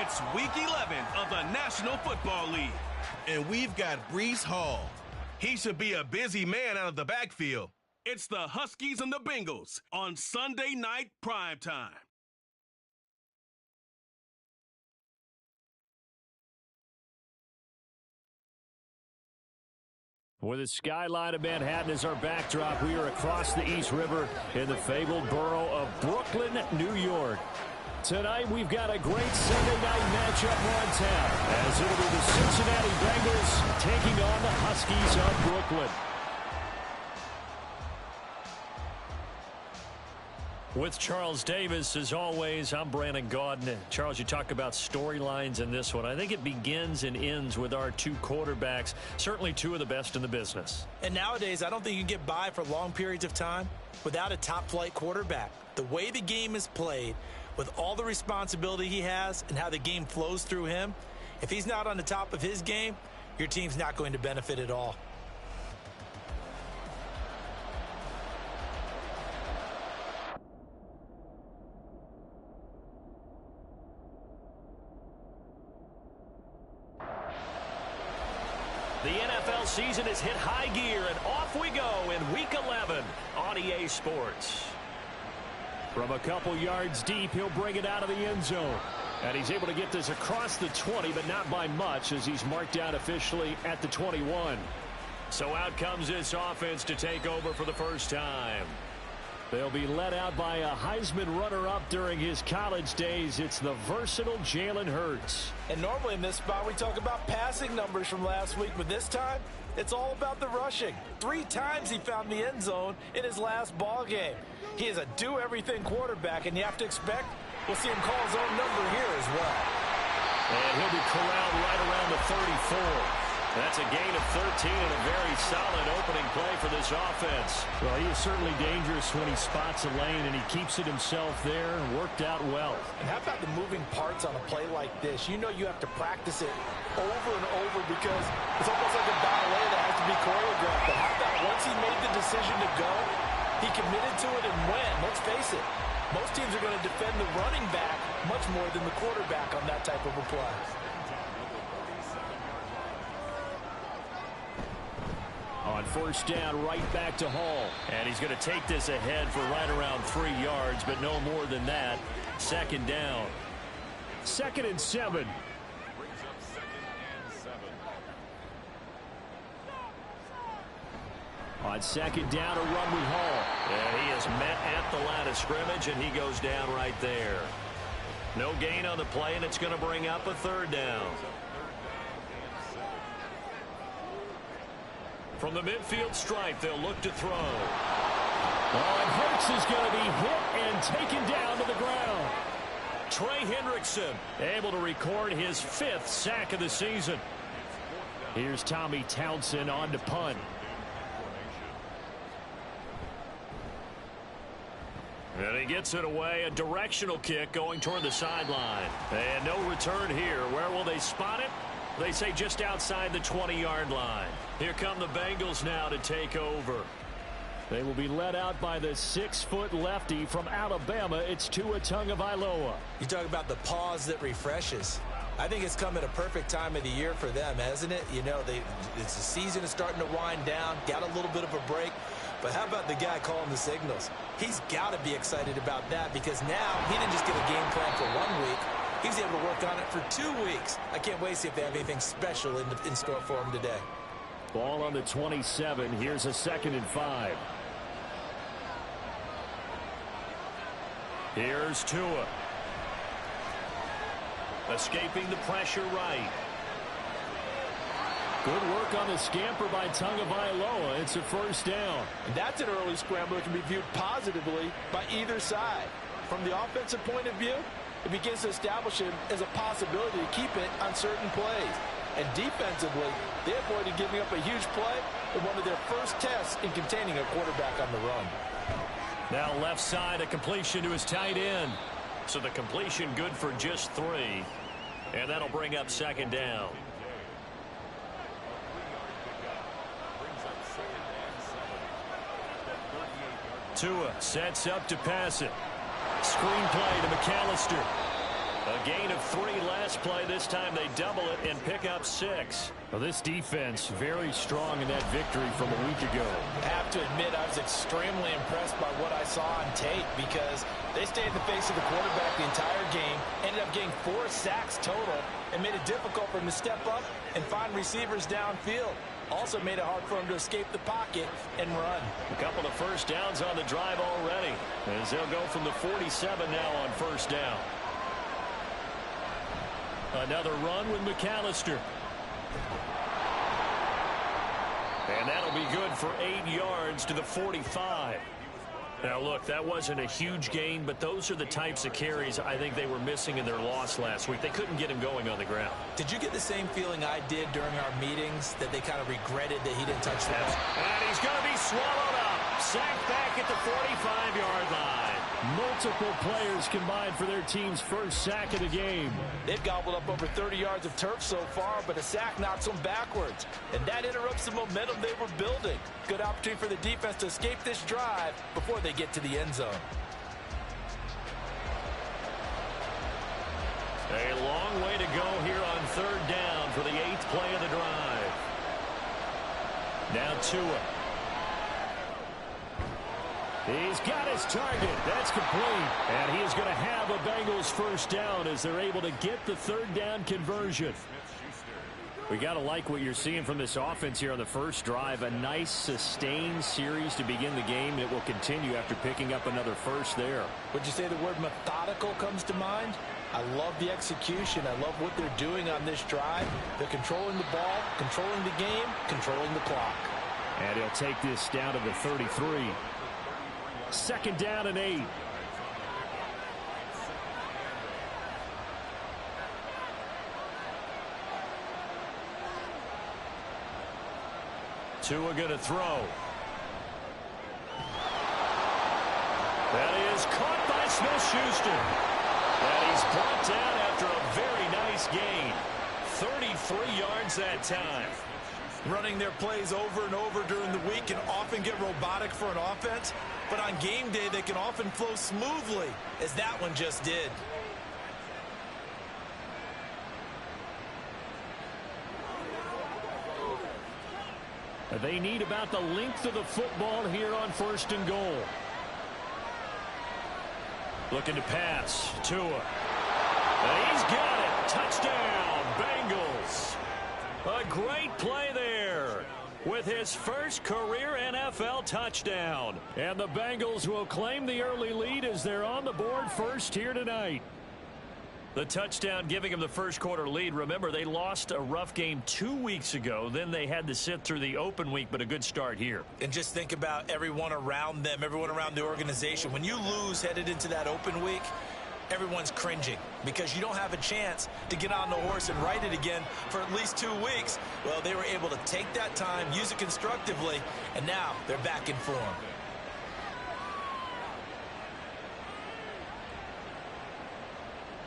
It's Week 11 of the National Football League. And we've got Breece Hall. He should be a busy man out of the backfield. It's the Huskies and the Bengals on Sunday Night Primetime. With the skyline of Manhattan as our backdrop, we are across the East River in the fabled borough of Brooklyn, New York. Tonight, we've got a great Sunday night matchup on tap, as it'll be the Cincinnati Bengals taking on the Huskies of Brooklyn. With Charles Davis, as always, I'm Brandon Gaudin. Charles, you talk about storylines in this one. I think it begins and ends with our two quarterbacks, certainly two of the best in the business. And nowadays, I don't think you can get by for long periods of time without a top-flight quarterback. The way the game is played, with all the responsibility he has and how the game flows through him, if he's not on the top of his game, your team's not going to benefit at all. The NFL season has hit high gear, and off we go in Week 11 on EA Sports. From a couple yards deep, he'll bring it out of the end zone. And he's able to get this across the 20, but not by much, as he's marked down officially at the 21. So out comes this offense to take over for the first time. They'll be led out by a Heisman runner-up during his college days. It's the versatile Jalen Hurts. And normally in this spot, we talk about passing numbers from last week, but this time, it's all about the rushing. 3 times he found the end zone in his last ball game. He is a do-everything quarterback, and you have to expect we'll see him call his own number here as well. And he'll be corralled right around the 34. That's a gain of 13 and a very solid opening play for this offense. Well, he is certainly dangerous when he spots a lane, and he keeps it himself there and worked out well. And how about the moving parts on a play like this? You know you have to practice it over and over because it's almost like a ballet that has to be choreographed. But how about once he made the decision to go, he committed to it and went. Let's face it, most teams are going to defend the running back much more than the quarterback on that type of a play. On first down, right back to Hall. And he's going to take this ahead for right around 3 yards, but no more than that. Second down. 2nd and 7. On second down, a run with Hall. And he is met at the line of scrimmage, and he goes down right there. No gain on the play, and it's going to bring up a 3rd down. From the midfield stripe, they'll look to throw. Oh, and Hurts is going to be hit and taken down to the ground. Trey Hendrickson able to record his 5th sack of the season. Here's Tommy Townsend on to punt. And he gets it away, a directional kick going toward the sideline. And no return here. Where will they spot it? They say just outside the 20-yard line. Here come the Bengals now to take over. They will be led out by the 6-foot lefty from Alabama. It's Tua Tagovailoa. You talk about the pause that refreshes. I think it's come at a perfect time of the year for them, hasn't it? You know, it's the season is starting to wind down, got a little bit of a break. But how about the guy calling the signals? He's got to be excited about that because now he didn't just get a game plan for 1 week. He was able to work on it for 2 weeks. I can't wait to see if they have anything special in store for him today. Ball on the 27. Here's a 2nd and 5. Here's Tua. Escaping the pressure right. Good work on the scamper by Tagovailoa. It's a 1st down. And that's an early scramble that can be viewed positively by either side. From the offensive point of view, it begins to establish him as a possibility to keep it on certain plays. And defensively, they avoided giving up a huge play in one of their first tests in containing a quarterback on the run. Now left side, a completion to his tight end. So the completion good for just 3. And that'll bring up 2nd down. Tua sets up to pass it. Screen play to McAllister. A gain of 3 last play. This time they double it and pick up 6. Well, this defense very strong in that victory from a week ago. I have to admit, I was extremely impressed by what I saw on tape because they stayed in the face of the quarterback the entire game, ended up getting 4 sacks total, and made it difficult for him to step up and find receivers downfield. Also made it hard for him to escape the pocket and run. A couple of first downs on the drive already, as they'll go from the 47 now on first down. Another run with McAllister. And that'll be good for 8 yards to the 45. Now, look, that wasn't a huge gain, but those are the types of carries I think they were missing in their loss last week. They couldn't get him going on the ground. Did you get the same feeling I did during our meetings, that they kind of regretted that he didn't touch the ball? And he's going to be swallowed up. Sacked back at the 45-yard line. Multiple players combined for their team's first sack of the game. They've gobbled up over 30 yards of turf so far, but a sack knocks them backwards. And that interrupts the momentum they were building. Good opportunity for the defense to escape this drive before they get to the end zone. A long way to go here on third down for the 8th play of the drive. Now Tua. He's got his target. That's complete. And he is going to have a Bengals first down as they're able to get the third down conversion. We got to like what you're seeing from this offense here on the first drive. A nice sustained series to begin the game. It will continue after picking up another first there. Would you say the word methodical comes to mind? I love the execution. I love what they're doing on this drive. They're controlling the ball, controlling the game, controlling the clock. And he'll take this down to the 33. Second down and 8. Tua going to throw. That is caught by Smith-Schuster. And he's brought down after a very nice gain. 33 yards that time. Running their plays over and over during the week can often get robotic for an offense, but on game day they can often flow smoothly, as that one just did. They need about the length of the football here on first and goal. Looking to pass. Tua. And he's got it. Touchdown, Bengals. A great play there with his first career NFL touchdown. And the Bengals will claim the early lead as they're on the board first here tonight. The touchdown giving them the first quarter lead. Remember, they lost a rough game 2 weeks ago. Then they had to sit through the open week, but a good start here. And just think about everyone around them, everyone around the organization. When you lose headed into that open week, everyone's cringing because you don't have a chance to get on the horse and ride it again for at least 2 weeks. Well, they were able to take that time, use it constructively, and now they're back in form.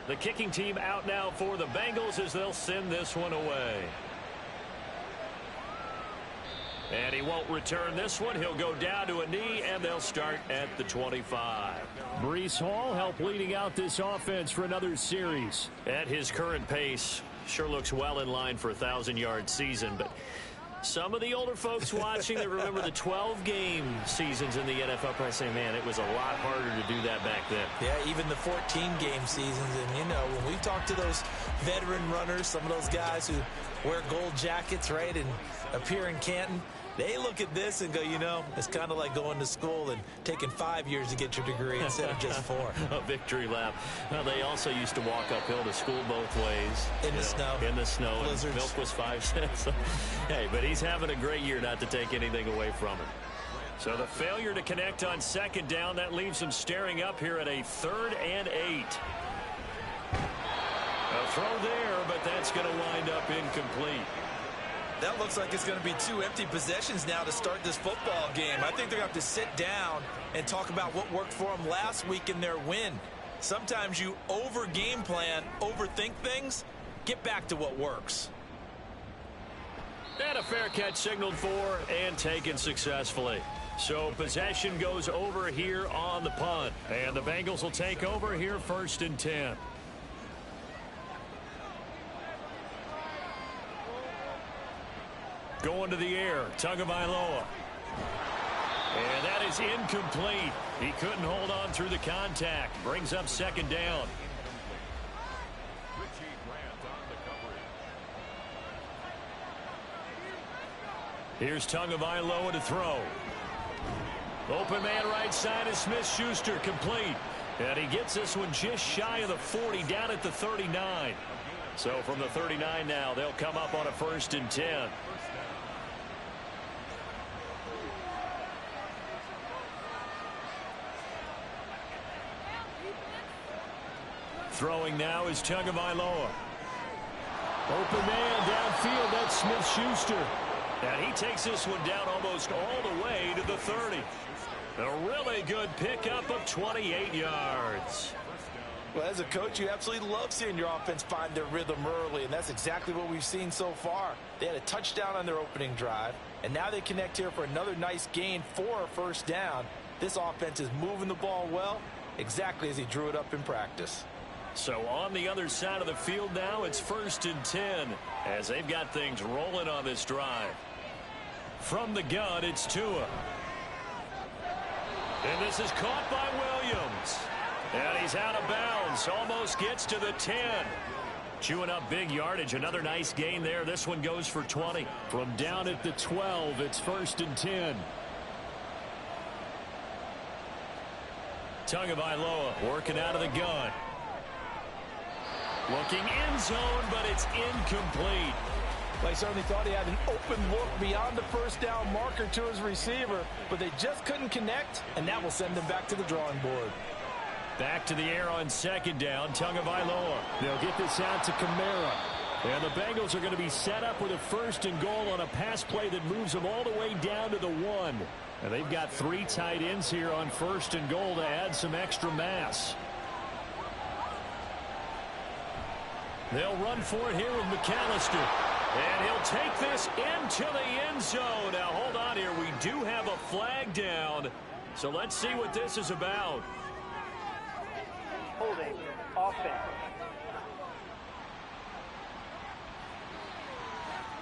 The kicking team out now for the Bengals as they'll send this one away. And he won't return this one. He'll go down to a knee, and they'll start at the 25. Breece Hall helped leading out this offense for another series. At his current pace, sure looks well in line for a 1,000-yard season, but some of the older folks watching that remember the 12-game seasons in the NFL probably say, man, it was a lot harder to do that back then. Yeah, even the 14-game seasons. And, you know, when we talk to those veteran runners, some of those guys who wear gold jackets, right, and appear in Canton, they look at this and go, you know, it's kind of like going to school and taking 5 years to get your degree instead of just 4. A victory lap. Well, they also used to walk uphill to school both ways. In the snow. In the snow. Blizzards. Milk was 5 cents. Hey, but he's having a great year, not to take anything away from him. So the failure to connect on second down, that leaves him staring up here at a 3rd and 8. A throw there, but that's going to wind up incomplete. That looks like it's going to be 2 empty possessions now to start this football game. I think they're going to have to sit down and talk about what worked for them last week in their win. Sometimes you over-game plan, overthink things. Get back to what works. And a fair catch signaled for and taken successfully. So possession goes over here on the punt. And the Bengals will take over here 1st and 10. Going to the air, Tagovailoa. And that is incomplete. He couldn't hold on through the contact. Brings up second down. Here's Tagovailoa to throw. Open man right side is Smith-Schuster, complete. And he gets this one just shy of the 40, down at the 39. So from the 39 now, they'll come up on a 1st and 10. Throwing now is Tagovailoa. Open man downfield, that's Smith-Schuster. And he takes this one down almost all the way to the 30. A really good pickup of 28 yards. Well, as a coach, you absolutely love seeing your offense find their rhythm early, and that's exactly what we've seen so far. They had a touchdown on their opening drive, and now they connect here for another nice gain for a 1st down. This offense is moving the ball well, exactly as he drew it up in practice. So on the other side of the field now, it's 1st and 10 as they've got things rolling on this drive. From the gun, it's Tua. And this is caught by Williams. And he's out of bounds. Almost gets to the 10. Chewing up big yardage. Another nice gain there. This one goes for 20. From down at the 12, it's 1st and 10. Tagovailoa working out of the gun. Looking end zone, but it's incomplete. Well, he certainly thought he had an open look beyond the 1st down marker to his receiver, but they just couldn't connect, and that will send them back to the drawing board. Back to the air on 2nd down, Tagovailoa. They'll get this out to Kamara. And the Bengals are going to be set up with a 1st and goal on a pass play that moves them all the way down to the 1. And they've got 3 tight ends here on 1st and goal to add some extra mass. They'll run for it here with McAllister. And he'll take this into the end zone. Now, hold on here. We do have a flag down. So let's see what this is about. Holding offense.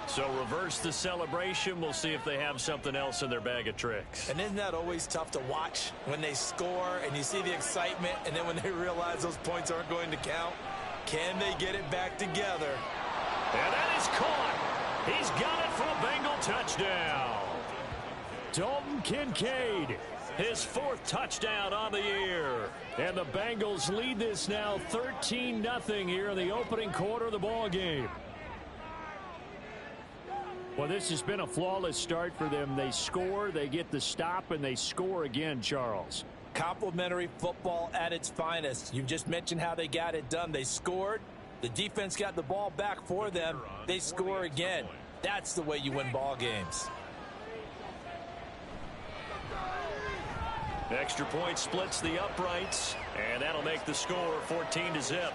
So reverse the celebration. We'll see if they have something else in their bag of tricks. And isn't that always tough to watch when they score and you see the excitement, and then when they realize those points aren't going to count? Can they get it back together? And that is caught. He's got it for a Bengal touchdown. Dalton Kincaid, his 4th touchdown on the year. And the Bengals lead this now 13-0 here in the opening quarter of the ball game. Well, this has been a flawless start for them. They score, they get the stop, and they score again, Charles. Complimentary football at its finest. You've just mentioned how they got it done. They scored. The defense got the ball back for them. They score again. That's the way you win ball games. Extra point splits the uprights, and that'll make the score 14-0.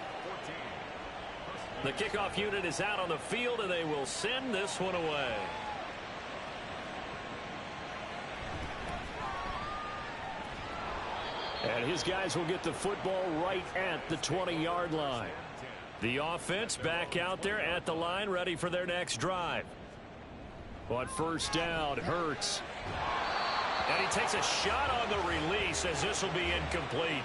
The kickoff unit is out on the field, and they will send this one away. And his guys will get the football right at the 20-yard line. The offense back out there at the line, ready for their next drive. On 1st down, Hurts. And he takes a shot on the release as this will be incomplete.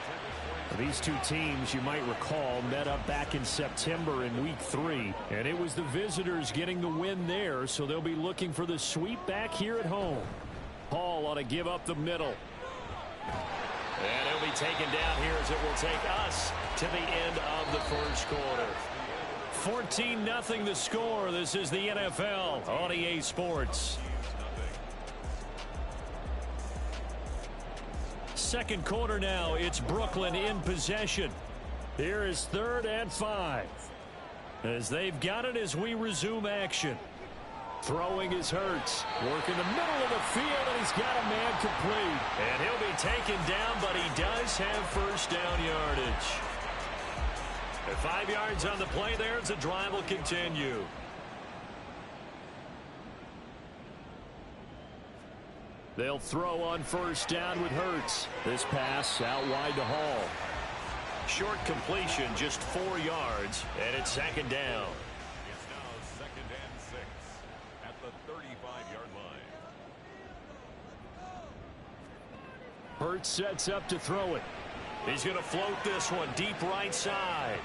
These two teams, you might recall, met up back in September in Week 3. And it was the visitors getting the win there, so they'll be looking for the sweep back here at home. Hall ought to give up the middle. And it'll be taken down here as it will take us to the end of the 1st quarter. 14-0 the score. This is the NFL on EA Sports. 2nd quarter now. It's Brooklyn in possession. Here is 3rd and 5. As they've got it as we resume action. Throwing is Hurts. Working the middle of the field, and he's got a man complete. And he'll be taken down, but he does have 1st down yardage. At 5 yards on the play there, the drive will continue. They'll throw on 1st down with Hurts. This pass out wide to Hall. Short completion, just 4 yards, and it's 2nd down. the 35-yard line. Hurts sets up to throw it. He's going to float this one deep right side.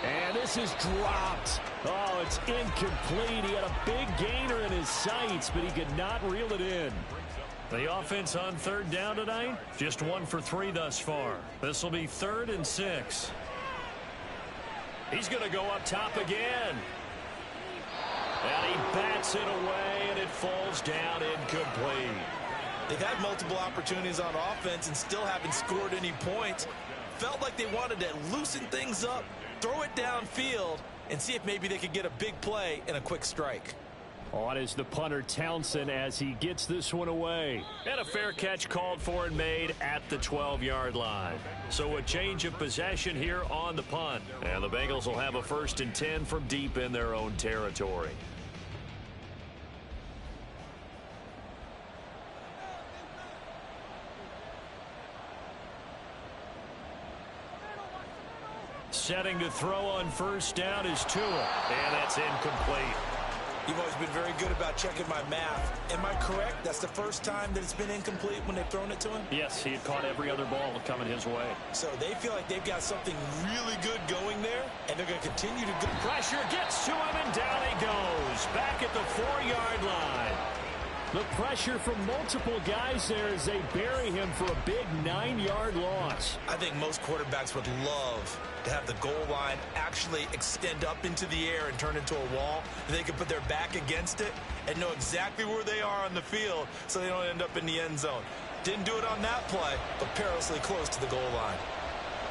And this is dropped. Oh, it's incomplete. He had a big gainer in his sights, but he could not reel it in. The offense on third down tonight, just 1 for 3 thus far. This will be 3rd and 6. He's going to go up top again. And he bats it away, and it falls down incomplete. They've had multiple opportunities on offense and still haven't scored any points. Felt like they wanted to loosen things up, throw it downfield, and see if maybe they could get a big play and a quick strike. On is the punter Townsend as he gets this one away. And a fair catch called for and made at the 12-yard line. So a change of possession here on the punt. And the Bengals will have a 1st and 10 from deep in their own territory. Setting to throw on 1st down is Tua. And that's incomplete. You've always been very good about checking my math. Am I correct? That's the first time that it's been incomplete when they've thrown it to him? Yes, he had caught every other ball coming his way. So they feel like they've got something really good going there, and they're going to continue to go. Pressure gets to him, and down he goes. Back at the 4-yard line. The pressure from multiple guys there as they bury him for a big 9-yard loss. I think most quarterbacks would love to have the goal line actually extend up into the air and turn into a wall. They can put their back against it and know exactly where they are on the field so they don't end up in the end zone. Didn't do it on that play, but perilously close to the goal line.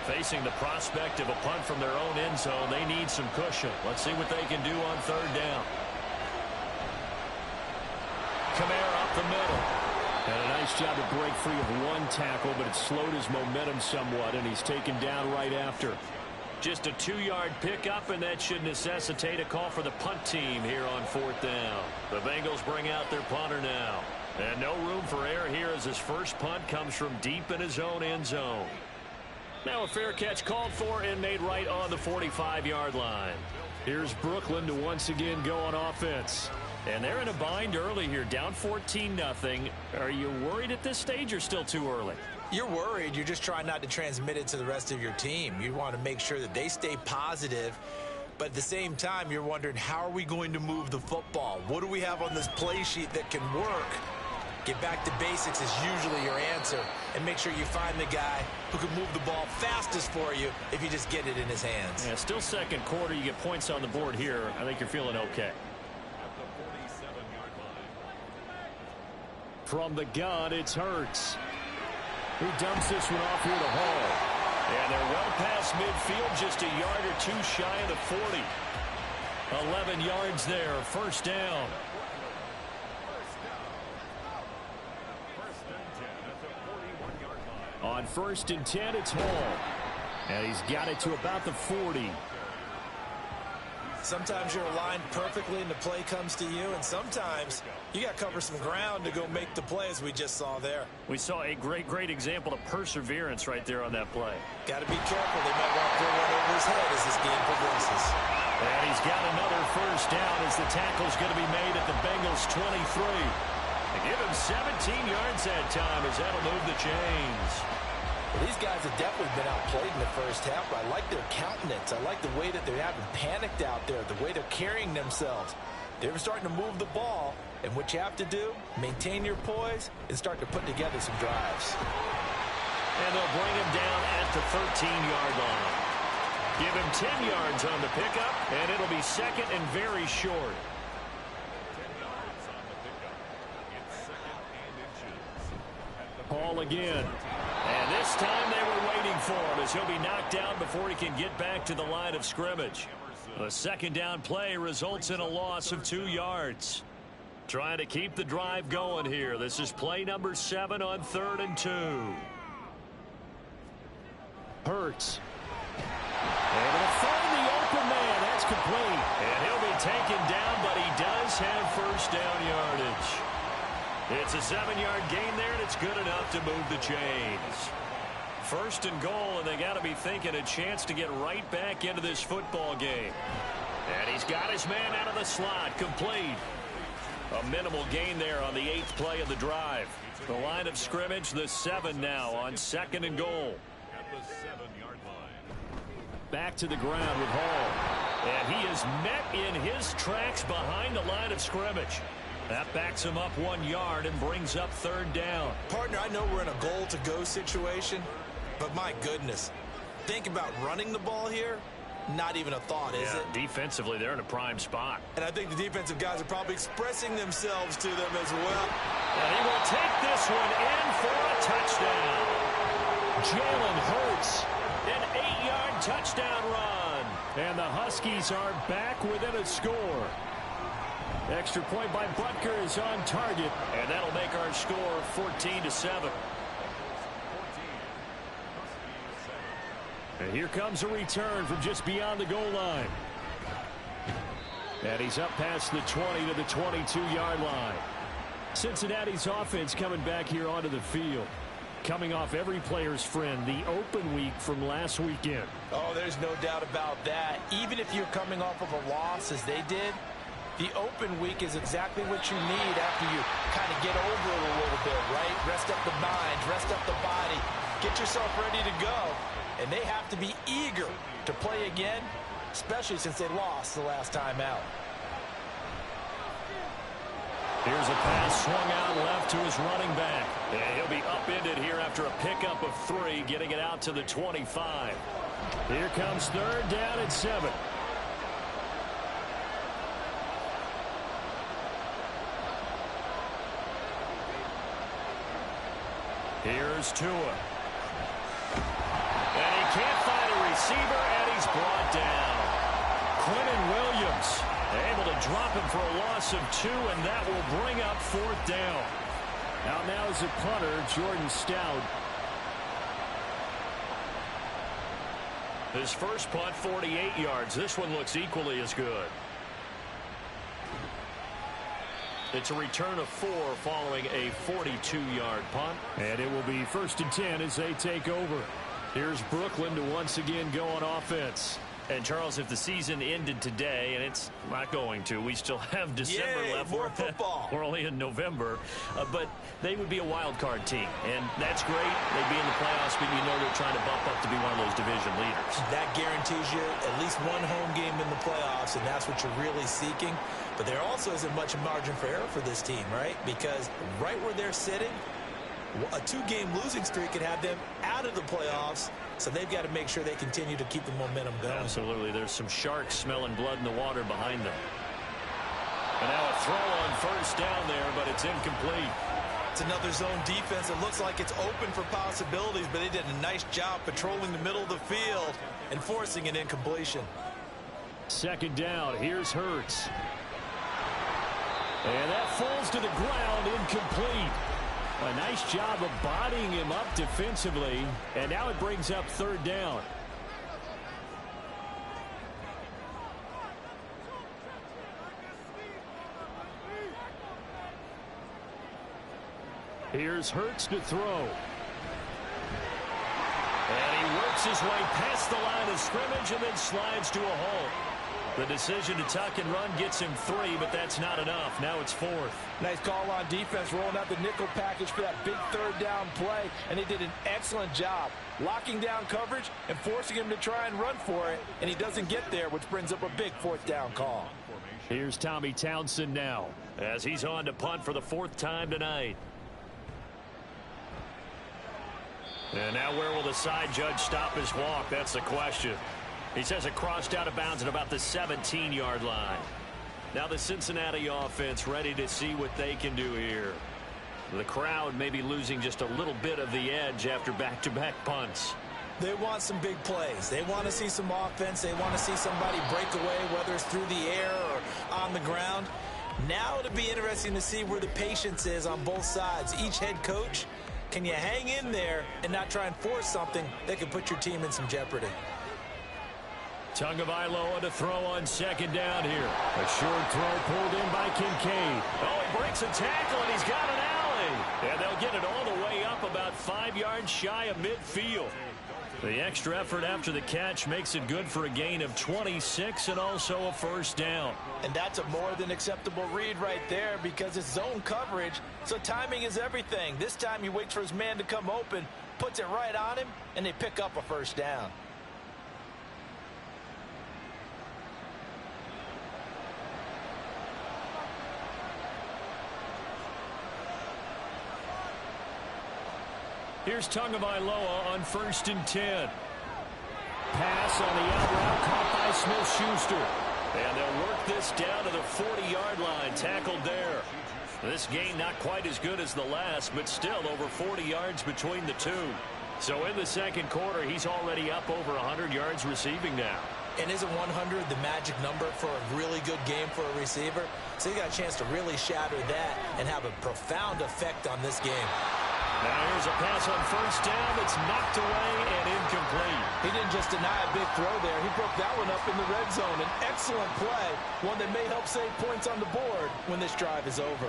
Facing the prospect of a punt from their own end zone, they need some cushion. Let's see what they can do on 3rd down. Kamara up the middle. And a nice job to break free of one tackle, but it slowed his momentum somewhat, and he's taken down right after. Just a 2-yard pickup, and that should necessitate a call for the punt team here on 4th down. The Bengals bring out their punter now. And no room for error here as his first punt comes from deep in his own end zone. Now a fair catch called for and made right on the 45-yard line. Here's Brooklyn to once again go on offense. And they're in a bind early here, down 14-0. Are you worried at this stage or still too early? You're worried. You're just trying not to transmit it to the rest of your team. You want to make sure that they stay positive. But at the same time, you're wondering, how are we going to move the football? What do we have on this play sheet that can work? Get back to basics is usually your answer. And make sure you find the guy who can move the ball fastest for you if you just get it in his hands. Yeah, still 2nd quarter. You get points on the board here. I think you're feeling okay. From the gun, it's Hurts. He dumps this one off here to Hall. And they're well past midfield, just a yard or 2 shy of the 40. 11 yards there, 1st down. On 1st and 10, it's Hall. And he's got it to about the 40. Sometimes you're aligned perfectly and the play comes to you, and sometimes you got to cover some ground to go make the play, as we just saw there. We saw a great example of perseverance right there on that play. Got to be careful. They might want to throw one over his head as this game progresses. And he's got another 1st down as the tackle's going to be made at the Bengals 23. They give him 17 yards that time as that'll move the chains. Well, these guys have definitely been outplayed in the 1st half, but I like their countenance. I like the way that they're having panicked out there, the way they're carrying themselves. They're starting to move the ball, and what you have to do, maintain your poise and start to put together some drives. And they'll bring him down at the 13-yard line. Give him 10 yards on the pickup, and it'll be 2nd and very short. Hall again. And this time they were waiting for him as he'll be knocked down before he can get back to the line of scrimmage. A 2nd down play results in a loss of 2 yards. Trying to keep the drive going here. This is play number 7 on 3rd and 2. Hurts. And it'll find the open man. That's complete. And he'll be taken down, but he does have 1st down yardage. It's a 7-yard gain there, and it's good enough to move the chains. 1st and goal, and they got to be thinking a chance to get right back into this football game. And he's got his man out of the slot, complete. A minimal gain there on the 8th play of the drive. The line of scrimmage, the 7 now on 2nd and goal. At the 7-yard line. Back to the ground with Hall. And he is met in his tracks behind the line of scrimmage. That backs him up 1 yard and brings up 3rd down. Partner, I know we're in a goal-to-go situation, but my goodness. Think about running the ball here. Not even a thought, is it? Defensively, they're in a prime spot. And I think the defensive guys are probably expressing themselves to them as well. And he will take this one in for a touchdown. Jalen Hurts, an 8-yard touchdown run. And the Huskies are back within a score. Extra point by Butker is on target, and that'll make our score 14-7. And here comes a return from just beyond the goal line. And he's up past the 20 to the 22-yard line. Cincinnati's offense coming back here onto the field. Coming off every player's friend, the open week from last weekend. Oh, there's no doubt about that. Even if you're coming off of a loss as they did, the open week is exactly what you need after you kind of get over it a little bit, right? Rest up the mind, rest up the body, get yourself ready to go. And they have to be eager to play again, especially since they lost the last time out. Here's a pass swung out left to his running back. And he'll be upended here after a pickup of 3, getting it out to the 25. Here comes 3rd down and 7. Here's Tua. And he can't find a receiver, and he's brought down. Quentin Williams able to drop him for a loss of 2, and that will bring up 4th down. Now is a punter, Jordan Stout. His first punt, 48 yards. This one looks equally as good. It's a return of 4 following a 42-yard punt. And it will be 1st and 10 as they take over. Here's Brooklyn to once again go on offense. And, Charles, if the season ended today, and it's not going to, we still have December left. More football. We're only in November. But they would be a wild card team. And that's great. They'd be in the playoffs, but you know they're trying to bump up to be one of those division leaders. That guarantees you at least one home game in the playoffs, and that's what you're really seeking. But there also isn't much margin for error for this team, right? Because right where they're sitting, a 2-game losing streak could have them out of the playoffs. So they've got to make sure they continue to keep the momentum going. Absolutely. There's some sharks smelling blood in the water behind them. And now a throw on 1st down there, but it's incomplete. It's another zone defense. It looks like it's open for possibilities, but they did a nice job patrolling the middle of the field and forcing an incompletion. 2nd down. Here's Hurts. And that falls to the ground, incomplete. A nice job of bodying him up defensively, and now it brings up 3rd down. Here's Hurts to throw. And he works his way past the line of scrimmage and then slides to a halt. The decision to tuck and run gets him 3, but that's not enough. Now it's 4th. Nice call on defense, rolling out the nickel package for that big 3rd down play, and they did an excellent job locking down coverage and forcing him to try and run for it, and he doesn't get there, which brings up a big 4th down call. Here's Tommy Townsend now as he's on to punt for the 4th time tonight. And now where will the side judge stop his walk? That's the question. He says it crossed out of bounds at about the 17-yard line. Now the Cincinnati offense ready to see what they can do here. The crowd may be losing just a little bit of the edge after back-to-back punts. They want some big plays. They want to see some offense. They want to see somebody break away, whether it's through the air or on the ground. Now it'll be interesting to see where the patience is on both sides. Each head coach, can you hang in there and not try and force something that could put your team in some jeopardy? Tagovailoa to throw on 2nd down here. A short throw pulled in by Kincaid. Oh, he breaks a tackle, and he's got an alley. And they'll get it all the way up about 5 yards shy of midfield. The extra effort after the catch makes it good for a gain of 26 and also a first down. And that's a more than acceptable read right there because it's zone coverage, so timing is everything. This time he waits for his man to come open, puts it right on him, and they pick up a first down. Here's Tagovailoa on 1st and 10. Pass on the out route caught by Smith-Schuster. And they'll work this down to the 40-yard line, tackled there. This gain not quite as good as the last, but still over 40 yards between the two. So in the second quarter, he's already up over 100 yards receiving now. And isn't 100 the magic number for a really good game for a receiver? So he got a chance to really shatter that and have a profound effect on this game. Now here's a pass on 1st down that's knocked away and incomplete. He didn't just deny a big throw there. He broke that one up in the red zone. An excellent play, one that may help save points on the board when this drive is over.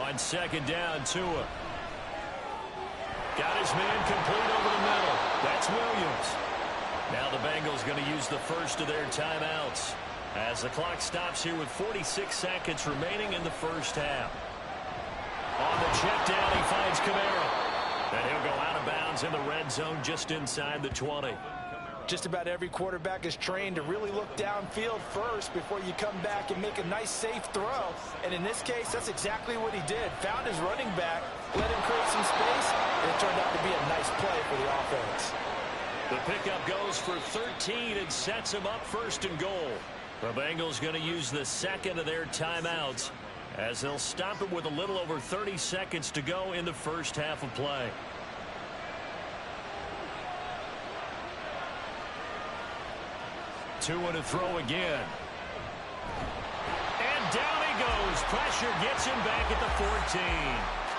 On 2nd down, Tua. Got his man complete over the middle. That's Williams. Now the Bengals going to use the first of their timeouts as the clock stops here with 46 seconds remaining in the first half. On the check down, he finds Kamara. And he'll go out of bounds in the red zone just inside the 20. Just about every quarterback is trained to really look downfield first before you come back and make a nice, safe throw. And in this case, that's exactly what he did. Found his running back, let him create some space, and it turned out to be a nice play for the offense. The pickup goes for 13 and sets him up 1st and goal. The Bengals going to use the second of their timeouts as they'll stop it with a little over 30 seconds to go in the first half of play. Tua to throw again. And down he goes. Pressure gets him back at the 14.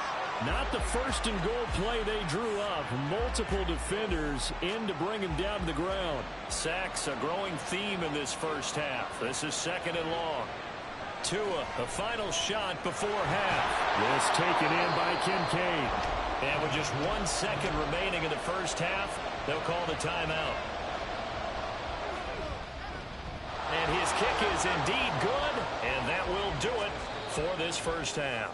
Not the 1st and goal play they drew up. Multiple defenders in to bring him down to the ground. Sacks a growing theme in this first half. This is 2nd and long. Tua, the final shot before half. This taken in by Kincaid. And with just 1 second remaining in the first half, they'll call the timeout. And his kick is indeed good, and that will do it for this first half.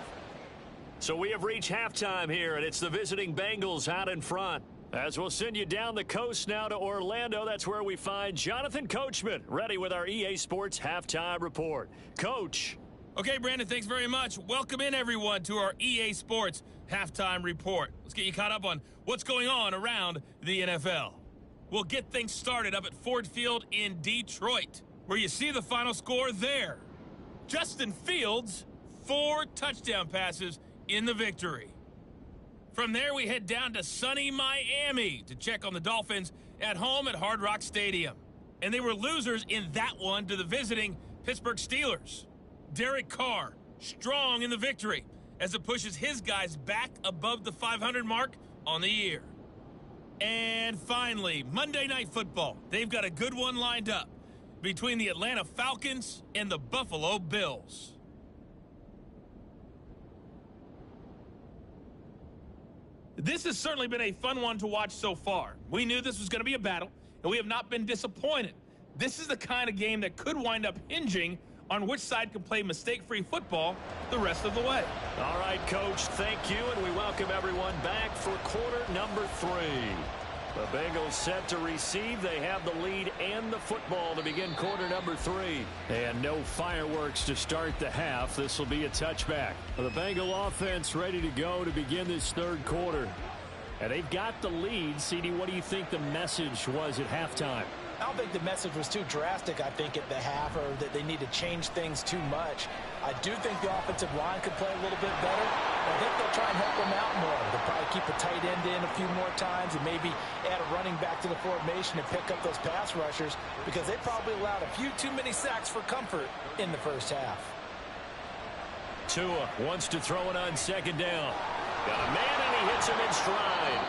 So we have reached halftime here, and it's the visiting Bengals out in front. As we'll send you down the coast now to Orlando, that's where we find Jonathan Coachman, ready with our EA Sports Halftime Report. Coach. Okay, Brandon, thanks very much. Welcome in, everyone, to our EA Sports Halftime Report. Let's get you caught up on what's going on around the NFL. We'll get things started up at Ford Field in Detroit, where you see the final score there. Justin Fields, 4 touchdown passes in the victory. From there, we head down to sunny Miami to check on the Dolphins at home at Hard Rock Stadium. And they were losers in that one to the visiting Pittsburgh Steelers. Derek Carr, strong in the victory as it pushes his guys back above the 500 mark on the year. And finally, Monday Night Football. They've got a good one lined up between the Atlanta Falcons and the Buffalo Bills. This has certainly been a fun one to watch so far. We knew this was going to be a battle, and we have not been disappointed. This is the kind of game that could wind up hinging on which side can play mistake-free football the rest of the way. All right, Coach, thank you, and we welcome everyone back for quarter number 3. The Bengals set to receive. They have the lead and the football to begin quarter number 3. And no fireworks to start the half. This will be a touchback. The Bengal offense ready to go to begin this third quarter. And they've got the lead. CD, what do you think the message was at halftime? I don't think the message was too drastic, I think, at the half, or that they need to change things too much. I do think the offensive line could play a little bit better. I think they'll try and help them out more. They'll probably keep a tight end in a few more times and maybe add a running back to the formation and pick up those pass rushers because they probably allowed a few too many sacks for comfort in the first half. Tua wants to throw it on 2nd down. Got a man, and he hits him in stride.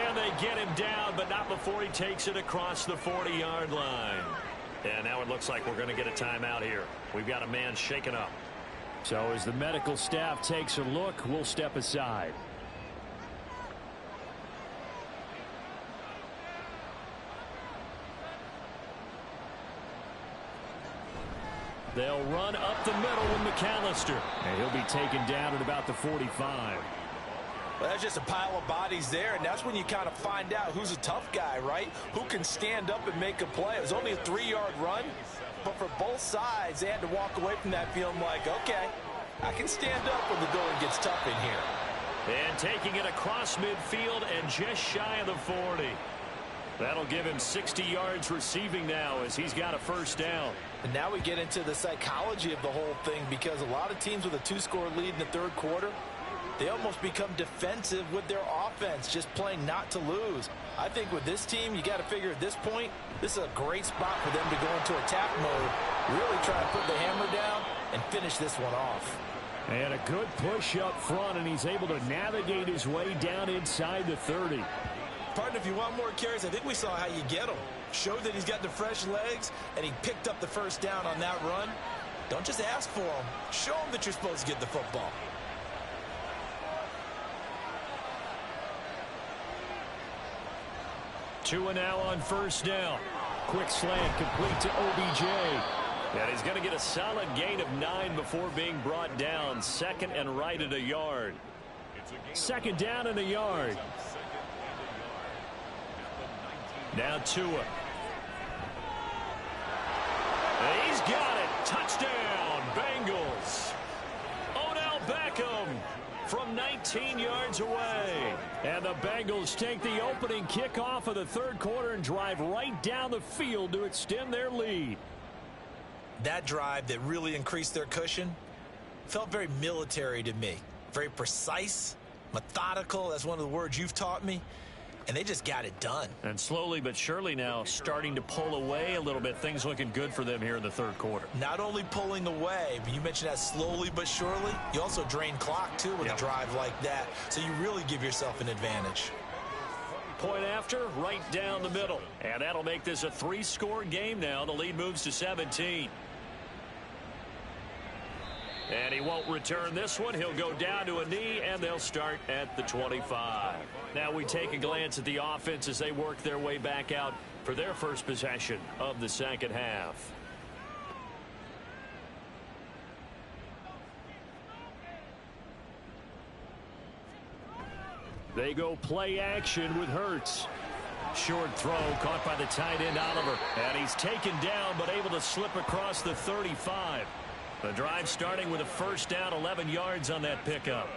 And they get him down, but not before he takes it across the 40-yard line. And now it looks like we're going to get a timeout here. We've got a man shaken up. So as the medical staff takes a look, we'll step aside. They'll run up the middle with McAllister. And he'll be taken down at about the 45. Well, that's just a pile of bodies there, and that's when you kind of find out who's a tough guy, right? Who can stand up and make a play. It was only a 3-yard run, but for both sides, they had to walk away from that feeling like, okay, I can stand up when the going gets tough in here. And taking it across midfield and just shy of the 40. That'll give him 60 yards receiving now as he's got a first down. And now we get into the psychology of the whole thing, because a lot of teams with a 2-score lead in the third quarter, they almost become defensive with their offense, just playing not to lose. I think with this team, you got to figure at this point, this is a great spot for them to go into attack mode, really try to put the hammer down and finish this one off. And a good push up front, and he's able to navigate his way down inside the 30. Partner, if you want more carries, I think we saw how you get him. Showed that he's got the fresh legs, and he picked up the first down on that run. Don't just ask for him. Show him that you're supposed to get the football. Tua now on first down. Quick slant complete to OBJ. And he's going to get a solid gain of 9 before being brought down. Second and right at a yard. Second down and a yard. Now Tua. He's got it. Touchdown, Bengals. Odell Beckham from 19 yards away. And the Bengals take the opening kickoff of the third quarter and drive right down the field to extend their lead. That drive that really increased their cushion felt very military to me. Very precise, methodical. That's one of the words you've taught me. And they just got it done. And slowly but surely now starting to pull away a little bit. Things looking good for them here in the third quarter. Not only pulling away, but you mentioned that slowly but surely. You also drain clock, too, with a drive like that. So you really give yourself an advantage. Point after, right down the middle. And that'll make this a 3-score game now. The lead moves to 17. And he won't return this one. He'll go down to a knee, and they'll start at the 25. Now we take a glance at the offense as they work their way back out for their first possession of the second half. They go play action with Hurts. Short throw caught by the tight end Oliver. And he's taken down but able to slip across the 35. The drive starting with a first down, 11 yards on that pickup.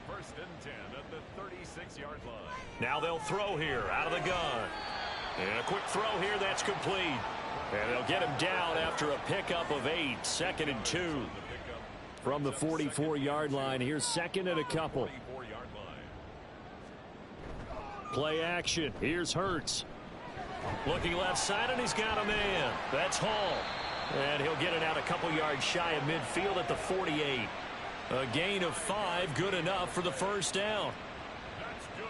First and 10 at the 36-yard line. Now they'll throw here out of the gun. And a quick throw here, that's complete. And they'll get him down after a pickup of 8. Second and 2. From the 44-yard line, here's second and a couple. Play action. Here's Hurts. Looking left side, and he's got a man. That's Hall. And he'll get it out a couple yards shy of midfield at the 48. A gain of 5, good enough for the first down. That's good.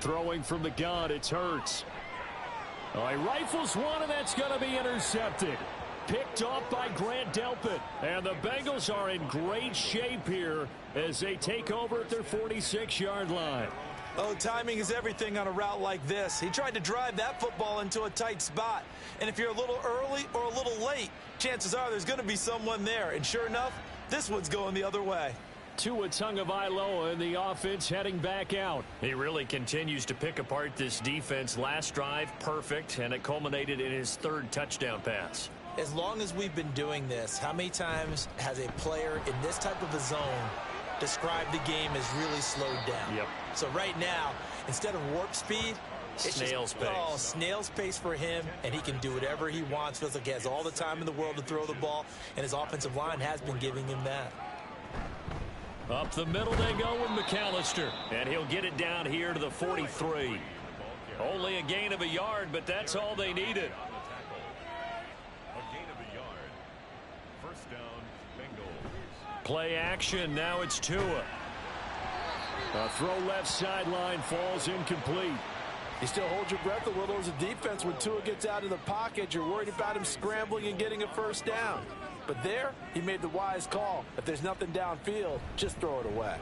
4. Throwing from the gun, it's Hurts. Oh, he rifles one, and that's going to be intercepted. Picked off by Grant Delpit. And the Bengals are in great shape here as they take over at their 46-yard line. Oh, timing is everything on a route like this. He tried to drive that football into a tight spot. And if you're a little early or a little late, chances are there's going to be someone there. And sure enough, this one's going the other way. Tua Tagovailoa in the offense heading back out. He really continues to pick apart this defense. Last drive, perfect, and it culminated in his third touchdown pass. As long as we've been doing this, how many times has a player in this type of a zone described the game as really slowed down? Yep. So right now, instead of warp speed, it's snail's pace. Oh, snail's pace for him, and he can do whatever he wants. Feels like he has all the time in the world to throw the ball, and his offensive line has been giving him that. Up the middle they go with McAllister, and he'll get it down here to the 43. Only a gain of a yard, but that's all they needed. A gain of a yard. First down, Bengals. Play action, now it's Tua. A throw left sideline falls incomplete. You still hold your breath a little as a defense when Tua gets out of the pocket. You're worried about him scrambling and getting a first down. But there, he made the wise call. If there's nothing downfield, just throw it away.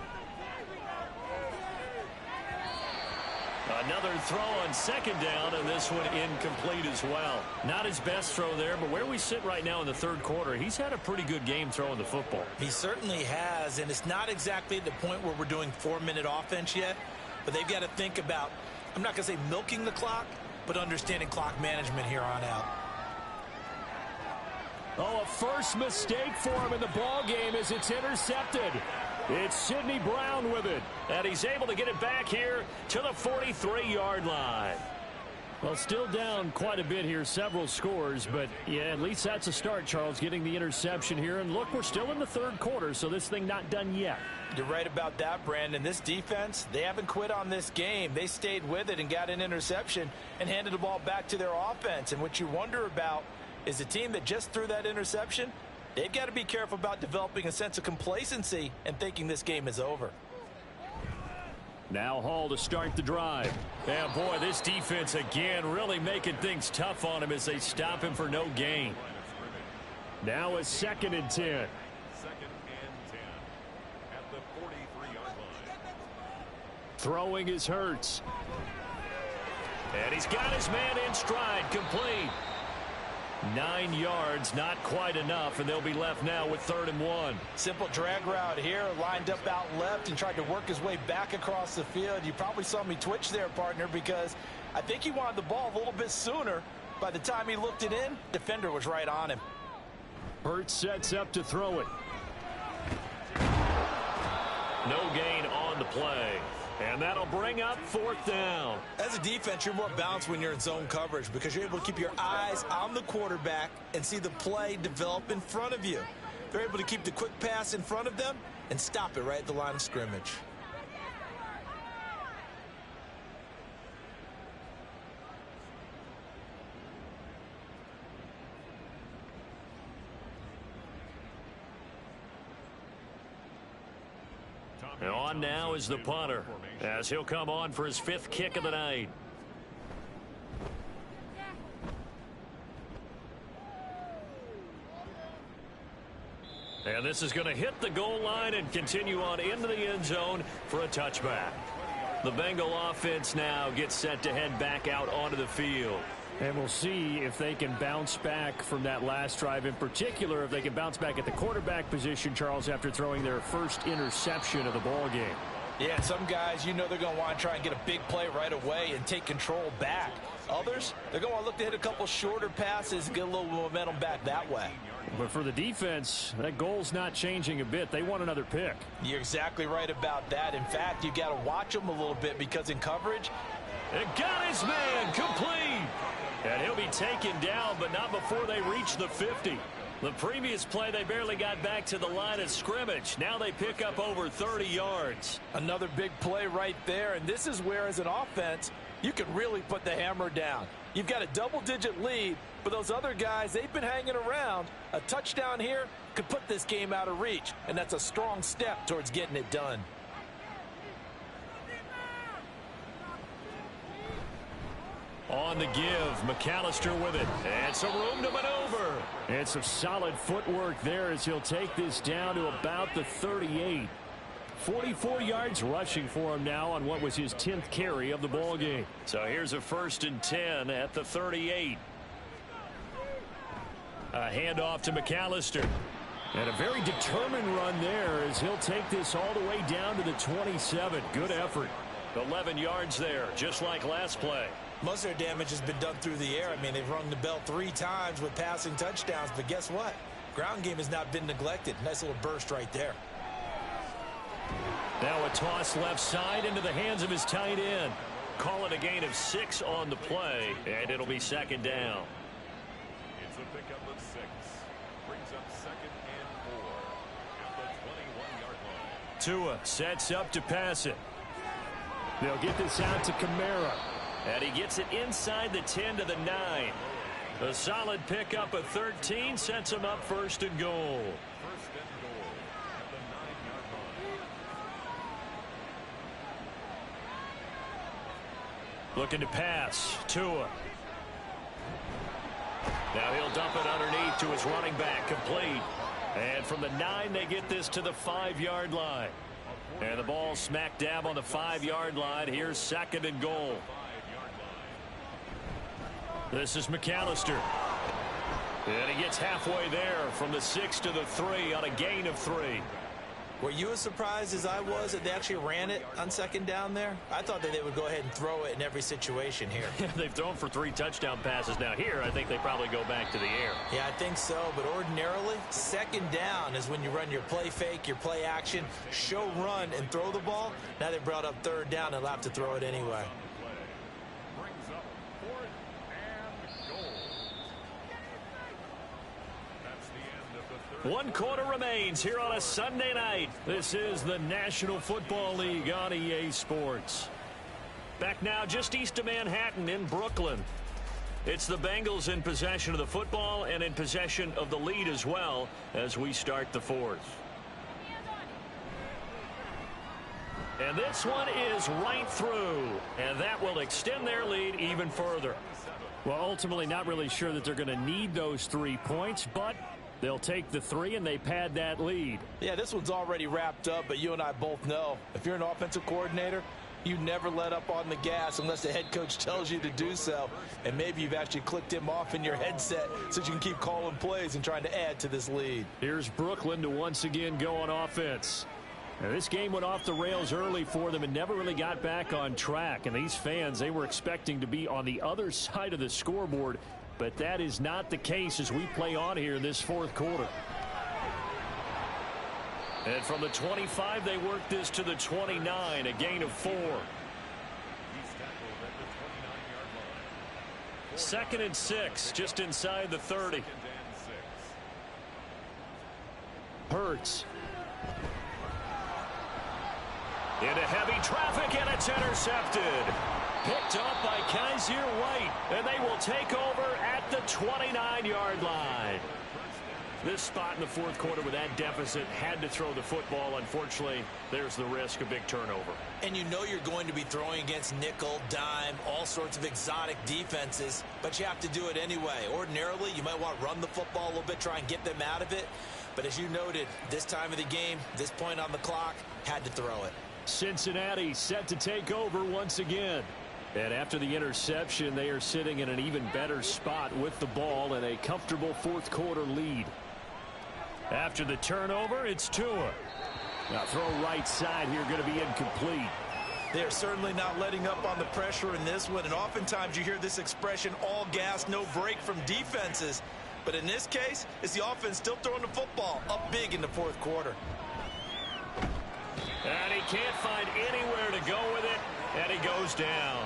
Another throw on second down, and this one incomplete as well. Not his best throw there, but where we sit right now in the third quarter, he's had a pretty good game throwing the football. He certainly has, and it's not exactly at the point where we're doing 4-minute offense yet, but they've got to think about, I'm not going to say milking the clock, but understanding clock management here on out. Oh, a first mistake for him in the ball game as it's intercepted. It's Sidney Brown with it, and he's able to get it back here to the 43-yard line. Well, still down quite a bit here, several scores, but yeah, at least that's a start, Charles, getting the interception here. And look, we're still in the third quarter, so this thing not done yet. You're right about that, Brandon. This defense, they haven't quit on this game. They stayed with it and got an interception and handed the ball back to their offense. And what you wonder about is the team that just threw that interception, they've got to be careful about developing a sense of complacency and thinking this game is over. Now Hall to start the drive. And boy, this defense again really making things tough on him as they stop him for no gain. Now a 2nd and 10. 2nd and 10 at the 43-yard line. Throwing is Hurts. And he's got his man in stride, complete. 9 yards, not quite enough, and they'll be left now with 3rd and 1. Simple drag route here, lined up out left and tried to work his way back across the field. You probably saw me twitch there, partner, because I think he wanted the ball a little bit sooner. By the time he looked it in, defender was right on him. Hurts sets up to throw it. No gain on the play. And that'll bring up 4th down. As a defense, you're more balanced when you're in zone coverage because you're able to keep your eyes on the quarterback and see the play develop in front of you. They're able to keep the quick pass in front of them and stop it right at the line of scrimmage. And on now is the punter, as he'll come on for his 5th kick of the night. And this is going to hit the goal line and continue on into the end zone for a touchback. The Bengal offense now gets set to head back out onto the field. And we'll see if they can bounce back from that last drive, in particular if they can bounce back at the quarterback position, Charles, after throwing their first interception of the ball game. Yeah, some guys, you know they're going to want to try and get a big play right away and take control back. Others, they're going to look to hit a couple shorter passes and get a little momentum back that way. But for the defense, that goal's not changing a bit. They want another pick. You're exactly right about that. In fact, you got to watch them a little bit because in coverage, it got his man complete. And he'll be taken down, but not before they reach the 50. The previous play, they barely got back to the line of scrimmage. Now they pick up over 30 yards. Another big play right there, and this is where, as an offense, you can really put the hammer down. You've got a double-digit lead, but those other guys, they've been hanging around. A touchdown here could put this game out of reach, and that's a strong step towards getting it done. On the give, McAllister with it, and some room to maneuver. And some solid footwork there as he'll take this down to about the 38. 44 yards rushing for him now on what was his 10th carry of the ball game. So here's a 1st and 10 at the 38. A handoff to McAllister. And a very determined run there as he'll take this all the way down to the 27. Good effort. 11 yards there, just like last play. Most of their damage has been done through the air. I mean, they've rung the bell 3 times with passing touchdowns, but guess what? Ground game has not been neglected. Nice little burst right there. Now a toss left side into the hands of his tight end. Call it a gain of 6 on the play, and it'll be 2nd down. It's a pickup of 6. Brings up 2nd and 4 at the 21-yard line. Tua sets up to pass it. They'll get this out to Kamara. And he gets it inside the 10 to the 9. A solid pickup of 13 sets him up 1st and goal. 1st and goal at the 9-yard line. Looking to pass. Tua. Now he'll dump it underneath to his running back, complete. And from the 9, they get this to the 5-yard line. And the ball smack dab on the 5-yard line. Here's 2nd and goal. This is McAllister. And he gets halfway there from the 6 to the 3 on a gain of 3. Were you as surprised as I was that they actually ran it on 2nd down there? I thought that they would go ahead and throw it in every situation here. They've thrown for 3 touchdown passes. Now here, I think they probably go back to the air. Yeah, I think so. But ordinarily, 2nd down is when you run your play fake, your play action, show run, and throw the ball. Now they brought up 3rd down and allowed to throw it anyway. Brings up 4th and goal. That's the end of the 3rd. 1 quarter remains here on a Sunday night. This is the National Football League on EA Sports. Back now just east of Manhattan in Brooklyn. It's the Bengals in possession of the football and in possession of the lead as well as we start the 4th. And this one is right through, and that will extend their lead even further. Well, ultimately not really sure that they're going to need those 3 points, but they'll take the 3 and they pad that lead. Yeah, this one's already wrapped up, but you and I both know if you're an offensive coordinator, you never let up on the gas unless the head coach tells you to do so. And maybe you've actually clicked him off in your headset so you can keep calling plays and trying to add to this lead. Here's Brooklyn to once again go on offense. Now, this game went off the rails early for them and never really got back on track. And these fans, they were expecting to be on the other side of the scoreboard. But that is not the case as we play on here in this 4th quarter. And from the 25, they work this to the 29, a gain of 4. 2nd and 6, just inside the 30. Hurts. Into heavy traffic, and it's intercepted. Picked up by Kaiser White, and they will take over at the 29-yard line. This spot in the 4th quarter with that deficit, had to throw the football. Unfortunately, there's the risk of big turnover. And you know you're going to be throwing against nickel, dime, all sorts of exotic defenses, but you have to do it anyway. Ordinarily, you might want to run the football a little bit, try and get them out of it. But as you noted, this time of the game, this point on the clock, had to throw it. Cincinnati set to take over once again. And after the interception, they are sitting in an even better spot with the ball and a comfortable 4th quarter lead. After the turnover, it's Tua. Now throw right side here, going to be incomplete. They're certainly not letting up on the pressure in this one, and oftentimes you hear this expression, all gas, no break from defenses. But in this case, it's the offense still throwing the football up big in the 4th quarter. And he can't find anywhere to go with it, and he goes down.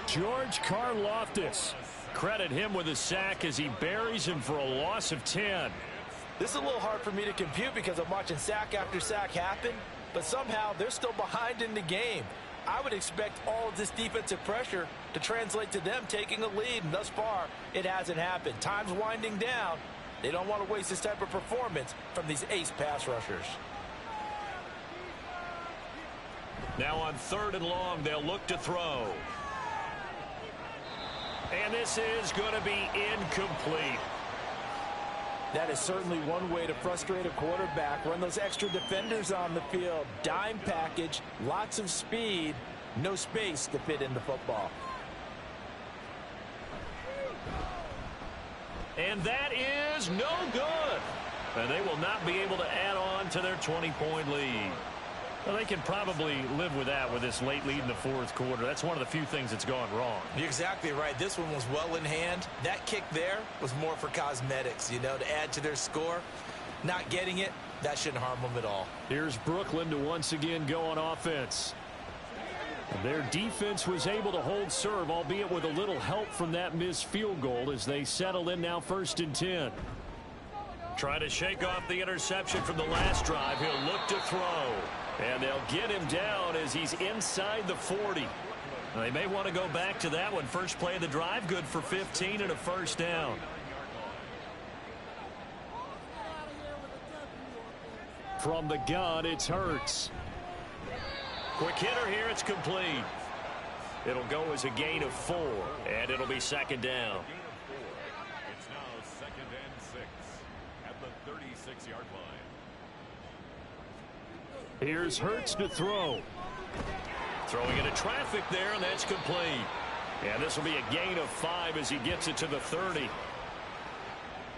George Karlaftis. Credit him with a sack as he buries him for a loss of 10. This is a little hard for me to compute because I'm watching sack after sack happen, but somehow they're still behind in the game. I would expect all of this defensive pressure to translate to them taking a lead, and thus far, it hasn't happened. Time's winding down. They don't want to waste this type of performance from these ace pass rushers. Now on 3rd and long, they'll look to throw. And this is going to be incomplete. That is certainly one way to frustrate a quarterback. Run those extra defenders on the field. Dime package, lots of speed, no space to fit in the football. And that is no good. And they will not be able to add on to their 20-point lead. Well, they can probably live with that with this late lead in the 4th quarter. That's one of the few things that's gone wrong. You're exactly right. This one was well in hand. That kick there was more for cosmetics, you know, to add to their score. Not getting it, that shouldn't harm them at all. Here's Brooklyn to once again go on offense. And their defense was able to hold serve, albeit with a little help from that missed field goal as they settle in now 1st and 10. Trying to shake off the interception from the last drive. He'll look to throw. And they'll get him down as he's inside the 40. Now, they may want to go back to that one. First play of the drive, good for 15 and a 1st down. From the gun, it's Hurts. Quick hitter here, it's complete. It'll go as a gain of 4, and it'll be 2nd down. It's now 2nd and 6 at the 36-yard line. Here's Hurts to throw. Throwing into traffic there, and that's complete. And this will be a gain of 5 as he gets it to the 30.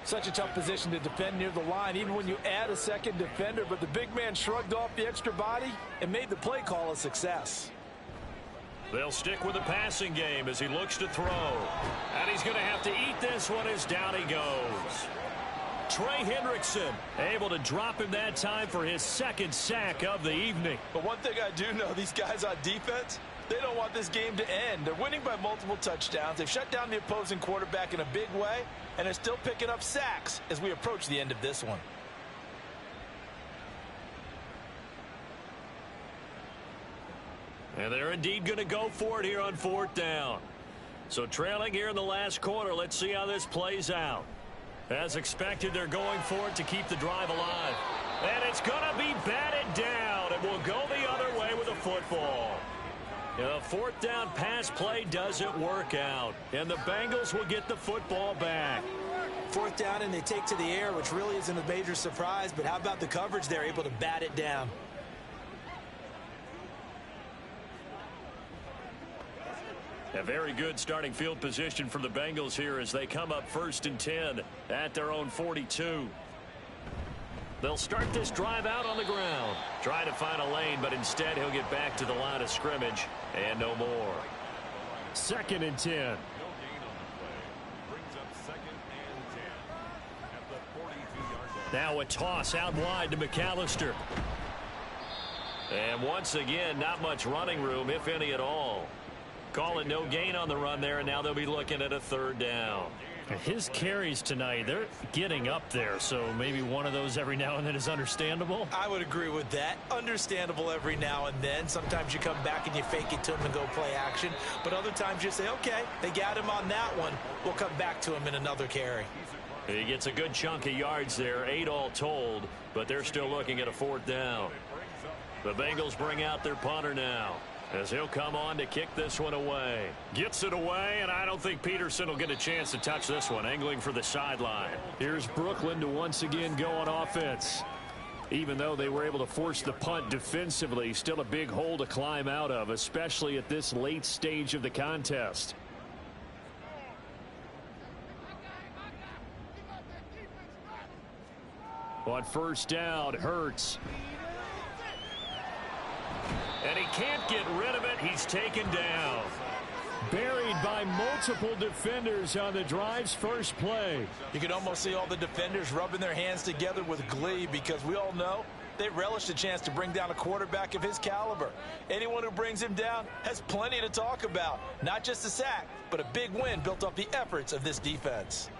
Such a tough position to defend near the line, even when you add a second defender. But the big man shrugged off the extra body and made the play call a success. They'll stick with the passing game as he looks to throw. And he's going to have to eat this one as down he goes. Trey Hendrickson able to drop him that time for his second sack of the evening. But one thing I do know, these guys on defense, they don't want this game to end. They're winning by multiple touchdowns. They've shut down the opposing quarterback in a big way, and they're still picking up sacks as we approach the end of this one. And they're indeed going to go for it here on 4th down. So trailing here in the last quarter, let's see how this plays out. As expected, they're going for it to keep the drive alive. And it's going to be batted down, and we'll go the other way with the football. The 4th down pass play doesn't work out, and the Bengals will get the football back. 4th down, and they take to the air, which really isn't a major surprise, but how about the coverage? They're able to bat it down. A very good starting field position for the Bengals here as they come up 1st and 10 at their own 42. They'll start this drive out on the ground. Try to find a lane, but instead he'll get back to the line of scrimmage and no more. 2nd and 10. Now a toss out wide to McAllister. And once again, not much running room, if any at all. Call it no gain on the run there, and now they'll be looking at a 3rd down. His carries tonight, they're getting up there, so maybe one of those every now and then is understandable. I would agree with that. Understandable every now and then. Sometimes you come back and you fake it to him and go play action. But other times you say, okay, they got him on that one. We'll come back to him in another carry. He gets a good chunk of yards there, 8 all told, but they're still looking at a 4th down. The Bengals bring out their punter now, as he'll come on to kick this one away. Gets it away, and I don't think Peterson will get a chance to touch this one, angling for the sideline. Here's Brooklyn to once again go on offense. Even though they were able to force the punt defensively, still a big hole to climb out of, especially at this late stage of the contest. On 1st down, Hurts. And he can't get rid of it. He's taken down. Buried by multiple defenders on the drive's first play. You can almost see all the defenders rubbing their hands together with glee because we all know they relish the chance to bring down a quarterback of his caliber. Anyone who brings him down has plenty to talk about. Not just a sack, but a big win built off the efforts of this defense.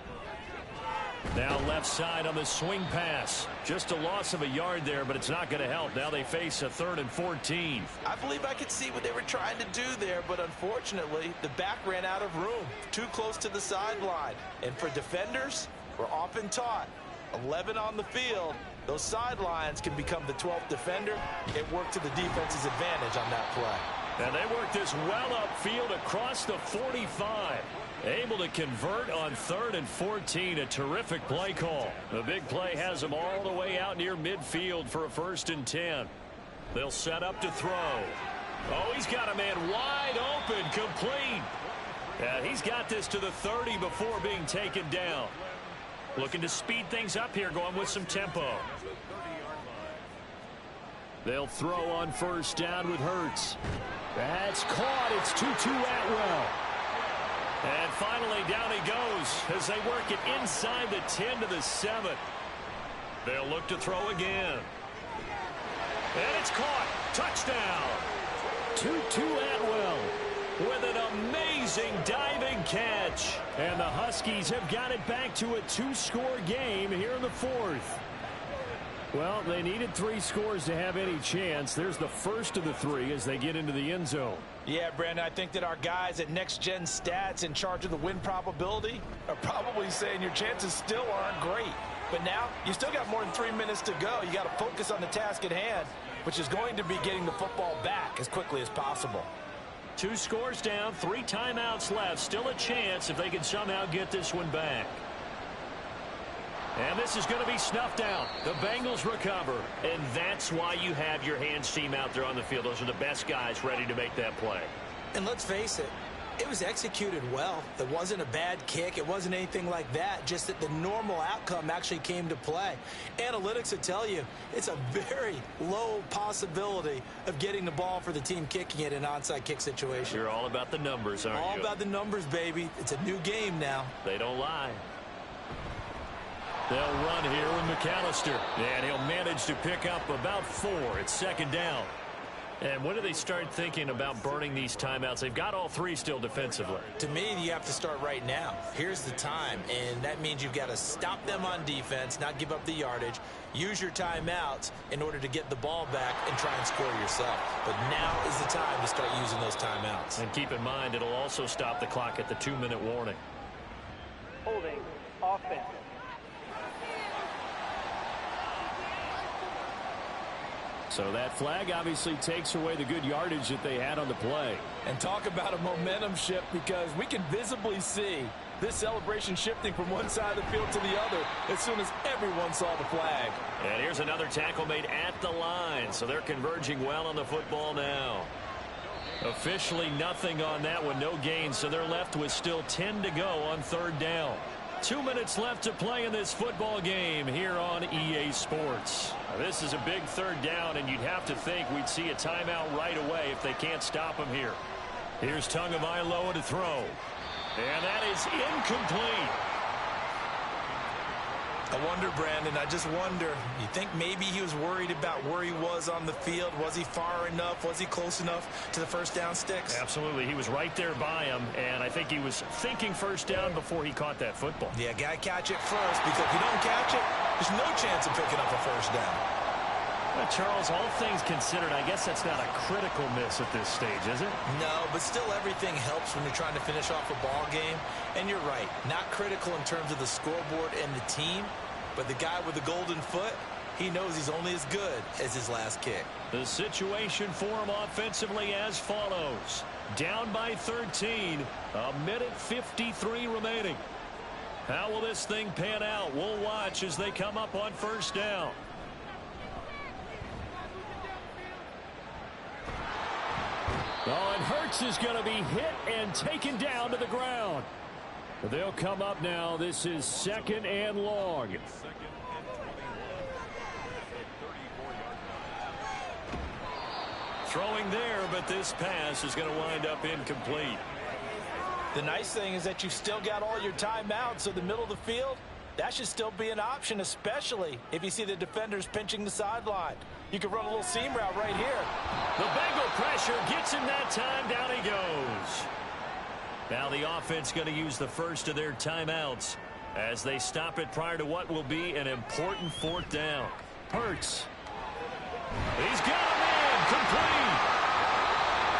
Now left side on the swing pass. Just a loss of a yard there, but it's not going to help. Now they face a 3rd and 14. I believe I could see what they were trying to do there, but unfortunately, the back ran out of room. Too close to the sideline. And for defenders, we're often taught, 11 on the field, those sidelines can become the 12th defender. It worked to the defense's advantage on that play. And they worked this well upfield across the 45. Able to convert on 3rd and 14. A terrific play call. The big play has them all the way out near midfield for a 1st and 10. They'll set up to throw. Oh, he's got a man wide open, complete. And he's got this to the 30 before being taken down. Looking to speed things up here, going with some tempo. They'll throw on 1st down with Hurts. That's caught. It's Tutu Atwell. And finally, down he goes as they work it inside the 10 to the 7. They'll look to throw again. And it's caught. Touchdown. Tutu Atwell with an amazing diving catch. And the Huskies have got it back to a 2-score game here in the 4th. Well, they needed 3 scores to have any chance. There's the first of the 3 as they get into the end zone. Yeah, Brandon, I think that our guys at Next Gen Stats in charge of the win probability are probably saying your chances still aren't great. But now, you still got more than 3 minutes to go. You got to focus on the task at hand, which is going to be getting the football back as quickly as possible. 2 scores down, 3 timeouts left. Still a chance if they can somehow get this one back. And this is going to be snuffed out. The Bengals recover. And that's why you have your hands team out there on the field. Those are the best guys ready to make that play. And let's face it, it was executed well. It wasn't a bad kick. It wasn't anything like that. Just that the normal outcome actually came to play. Analytics will tell you it's a very low possibility of getting the ball for the team kicking it in an onside kick situation. You're all about the numbers, aren't you? All about the numbers, baby. It's a new game now. They don't lie. They'll run here with McAllister. And he'll manage to pick up about 4. It's second down. And when do they start thinking about burning these timeouts? They've got all 3 still defensively. To me, you have to start right now. Here's the time, and that means you've got to stop them on defense, not give up the yardage, use your timeouts in order to get the ball back and try and score yourself. But now is the time to start using those timeouts. And keep in mind, it'll also stop the clock at the 2-minute warning. Holding offense. So that flag obviously takes away the good yardage that they had on the play. And talk about a momentum shift, because we can visibly see this celebration shifting from one side of the field to the other as soon as everyone saw the flag. And here's another tackle made at the line, so they're converging well on the football now. Officially nothing on that one, no gain, so they're left with still 10 to go on third down. 2 minutes left to play in this football game here on EA Sports. Now, this is a big third down, and you'd have to think we'd see a timeout right away if they can't stop him here. Here's Tagovailoa to throw. And that is incomplete. I wonder, Brandon, I just wonder, you think maybe he was worried about where he was on the field? Was he far enough? Was he close enough to the first down sticks? Absolutely. He was right there by him, and I think he was thinking first down before he caught that football. Yeah, got to catch it first, because if you don't catch it, there's no chance of picking up a first down. Well, Charles, all things considered, I guess that's not a critical miss at this stage, is it? No, but still everything helps when you're trying to finish off a ball game. And you're right, not critical in terms of the scoreboard and the team, but the guy with the golden foot, he knows he's only as good as his last kick. The situation for him offensively as follows. Down by 13, 1:53 remaining. How will this thing pan out? We'll watch as they come up on first down. Oh, and Hurts is going to be hit and taken down to the ground. They'll come up now. This is second and long. Throwing there, but this pass is going to wind up incomplete. The nice thing is that you've still got all your timeouts, so the middle of the field, that should still be an option, especially if you see the defenders pinching the sideline. You can run a little seam route right here. The Bengal pressure gets him that time. Down he goes. Now the offense going to use the first of their timeouts as they stop it prior to what will be an important fourth down. Hurts. He's got him in. Complete.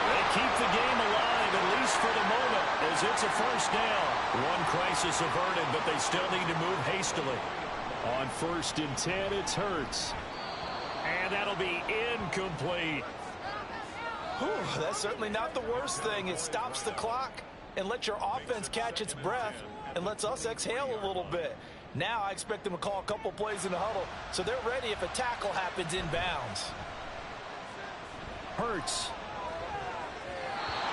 They keep the game alive, at least for the moment, as it's a first down. One crisis averted, but they still need to move hastily. On 1st and 10, it's Hurts. And that'll be incomplete. Whew, that's certainly not the worst thing. It stops the clock and lets your offense catch its breath and lets us exhale a little bit. Now I expect them to call a couple plays in the huddle, so they're ready if a tackle happens inbounds. Hurts.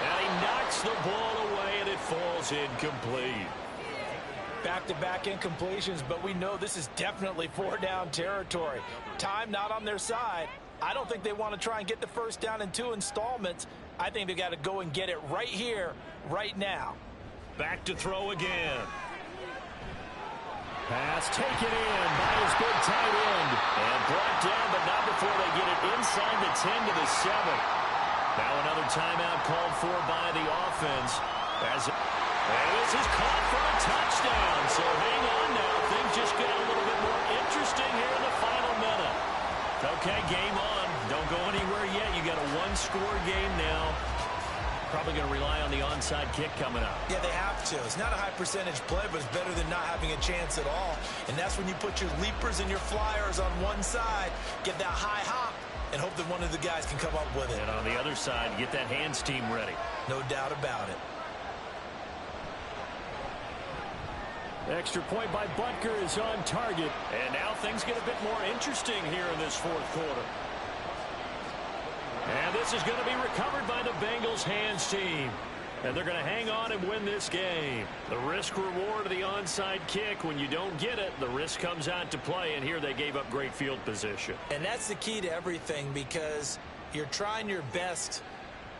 And he knocks the ball away, and it falls incomplete. Back-to-back incompletions, but we know this is definitely 4-down territory. Time not on their side. I don't think they want to try and get the first down in 2 installments. I think they got to go and get it right here, right now. Back to throw again. Pass taken in by his big tight end. And brought down, but not before they get it inside the 10 to the 7. Now another timeout called for by the offense. And this is caught for a touchdown. So hang on now. Things just got a little bit more interesting here in the final minute. Okay, game on. Don't go anywhere yet. You got a one-score game now. Probably going to rely on the onside kick coming up. Yeah, they have to. It's not a high percentage play, but it's better than not having a chance at all. And that's when you put your leapers and your flyers on one side, get that high hop, and hope that one of the guys can come up with it. And on the other side, get that hands team ready. No doubt about it. Extra point by Butker is on target. And now things get a bit more interesting here in this fourth quarter. And this is going to be recovered by the Bengals hands team. And they're going to hang on and win this game. The risk reward of the onside kick. When you don't get it, the risk comes out to play. And here they gave up great field position. And that's the key to everything, because you're trying your best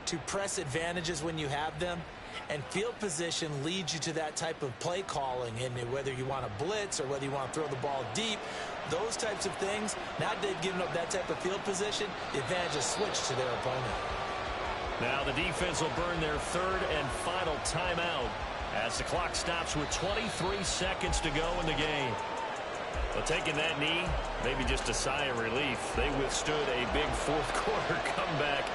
to press advantages when you have them. And field position leads you to that type of play calling. And whether you want to blitz or whether you want to throw the ball deep, those types of things, now they've given up that type of field position, the advantage is switched to their opponent. Now the defense will burn their third and final timeout as the clock stops with 23 seconds to go in the game. Well, taking that knee, maybe just a sigh of relief. They withstood a big fourth quarter comeback,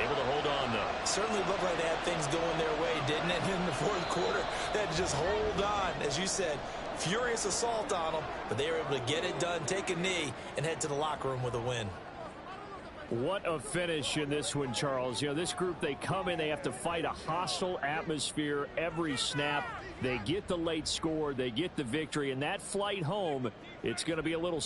able to hold on, though. Certainly looked like they had things going their way, didn't it, in the fourth quarter? They had to just hold on, as you said, furious assault on them, but they were able to get it done, take a knee, and head to the locker room with a win. What a finish in this one, Charles. You know, this group, they come in, they have to fight a hostile atmosphere every snap. They get the late score, they get the victory, and that flight home, it's going to be a little